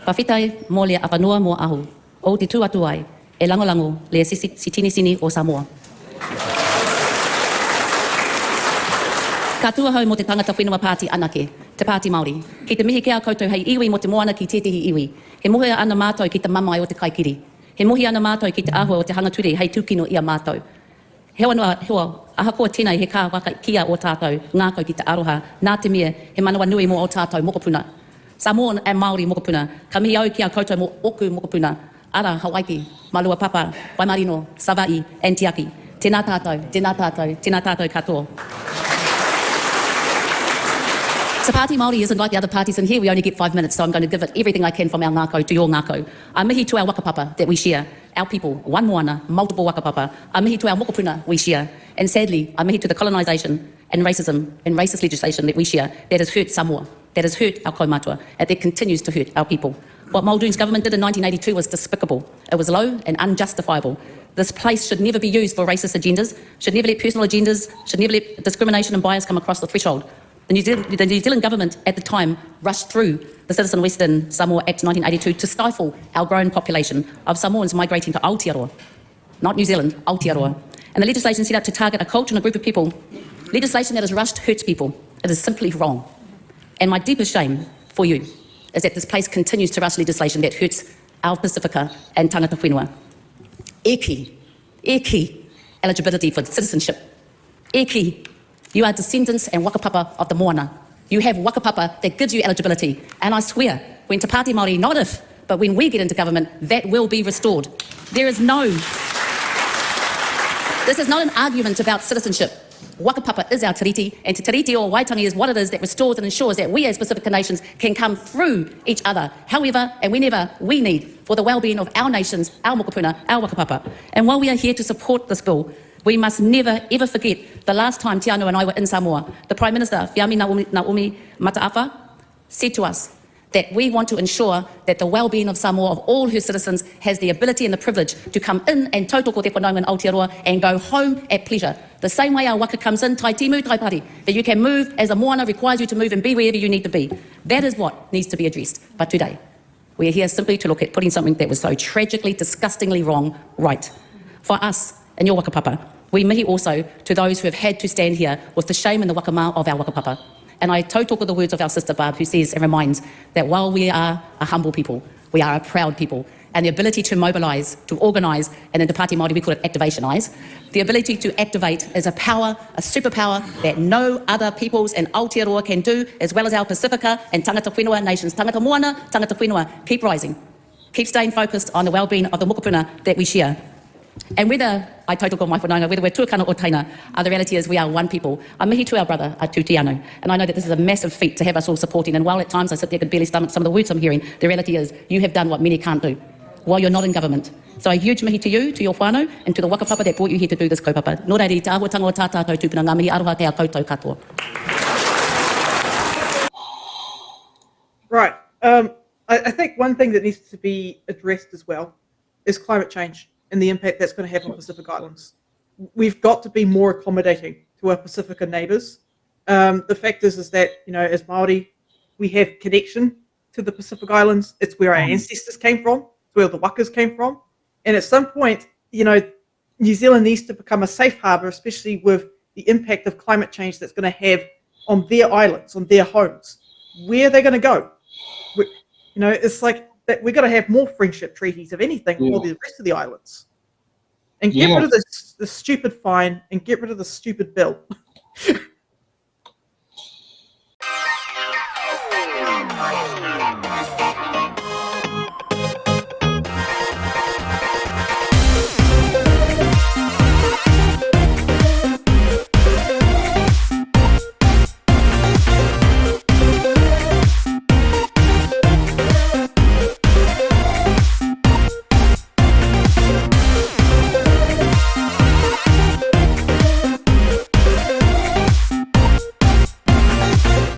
Pawhitai mō le awhanua mō ahu, o te tū atu ai, e langolango le sitinisini o Samoa. Ka tua hau mo te tangata whenua pāti anake, te pāti Māori. Ki te mihi kia koutou hei iwi mo te moana ki tētahi iwi. He muhi ana mātou ki te mamai o te kaikiri. He muhi ana mātou ki te āhua o te hangature hei tūkino ia mātou. Hewa noa, ahakoa tēnei he kā waka kia o tātou, ngākau ki te aroha, nā te mea, he manawa nui mō o tātou mokopuna. Samoan and Māori mokopuna, ka mihi au kia koutou mō oku mokopuna, ara, Hawaii, Malua Papa, Waimarino, Savai, and Tiaki. Tēnā tātou, tēnā tātou, tēnā tātou katoa. So Pāti Māori isn't like the other parties in here. We only get 5 minutes, so I'm going to give it everything I can from our ngākau to your ngākau. A mihi to our wakapapa that we share, our people, one moana, multiple wakapapa. A mihi to our mokopuna we share. And sadly, a mihi to the colonisation and racism and racist legislation that we share that has hurt Samoa, that has hurt our kaumatua, and that continues to hurt our people. What Muldoon's government did in 1982 was despicable. It was low and unjustifiable. This place should never be used for racist agendas, should never let personal agendas, should never let discrimination and bias come across the threshold. The New Zealand government at the time rushed through the Citizen Western Samoa Act 1982 to stifle our growing population of Samoans migrating to Aotearoa, not New Zealand, Aotearoa. And the legislation set out to target a culture and a group of people. Legislation that is rushed hurts people. It is simply wrong. And my deepest shame for you is that this place continues to rush legislation that hurts our Pacifica and tangata whenua. Eki, eligibility for citizenship. Eki. You are descendants and wakapapa of the moana. You have wakapapa that gives you eligibility. And I swear, when Te Pāti Māori, not if, but when we get into government, that will be restored. This is not an argument about citizenship. Wakapapa is our tiriti, and te tiriti o Waitangi is what it is that restores and ensures that we as Pacifica nations can come through each other, however and whenever we need, for the well-being of our nations, our mokopuna, our wakapapa. And while we are here to support this bill, we must never, ever forget the last time Te Anau and I were in Samoa. The Prime Minister, Whiami Naomi Mataafa, said to us that we want to ensure that the well-being of Samoa, of all her citizens, has the ability and the privilege to come in and tautoko te whanaunga in Aotearoa and go home at pleasure. The same way our waka comes in, tai timu, tai pari, that you can move as a moana requires you to move and be wherever you need to be. That is what needs to be addressed. But today, we are here simply to look at putting something that was so tragically, disgustingly wrong right. For us, in your wakapapa, we mihi also to those who have had to stand here with the shame and the wakama of our wakapapa. And I tautoko the words of our sister Barb, who says and reminds that while we are a humble people, we are a proud people, and the ability to mobilise, to organise, and in Te Pāti Māori we call it activationise, the ability to activate is a power, a superpower that no other peoples in Aotearoa can do, as well as our Pacifica and tangata whenua nations. Tangata moana, tangata whenua, keep rising. Keep staying focused on the well-being of the mokopuna that we share. And whether I tautoko mai whanaunga, whether we're tuakana or taina, the reality is we are one people. A mihi to our brother, a tu Te Anau. And I know that this is a massive feat to have us all supporting, and while at times I sit there and barely stomach some of the words I'm hearing, the reality is you have done what many can't do while you're not in government. So a huge mihi to you, to your whānau, and to the wakapapa that brought you here to do this kaupapa. Nō reiri, te āhuatanga o tā tātou tūpuna, ngā mihi aroha te a koutou katoa. Right. I think one thing that needs to be addressed as well is climate change and the impact that's going to have on Pacific Islands. We've got to be more accommodating to our Pacifica neighbours. The fact is that, you know, as Māori, we have connection to the Pacific Islands. It's where our ancestors came from. It's where the wakas came from. And at some point, you know, New Zealand needs to become a safe harbour, especially with the impact of climate change that's going to have on their islands, on their homes. Where are they going to go? You know, it's like that we're going to have more friendship treaties, if anything, for the rest of the islands. And get rid of the stupid fine and get rid of the stupid bill.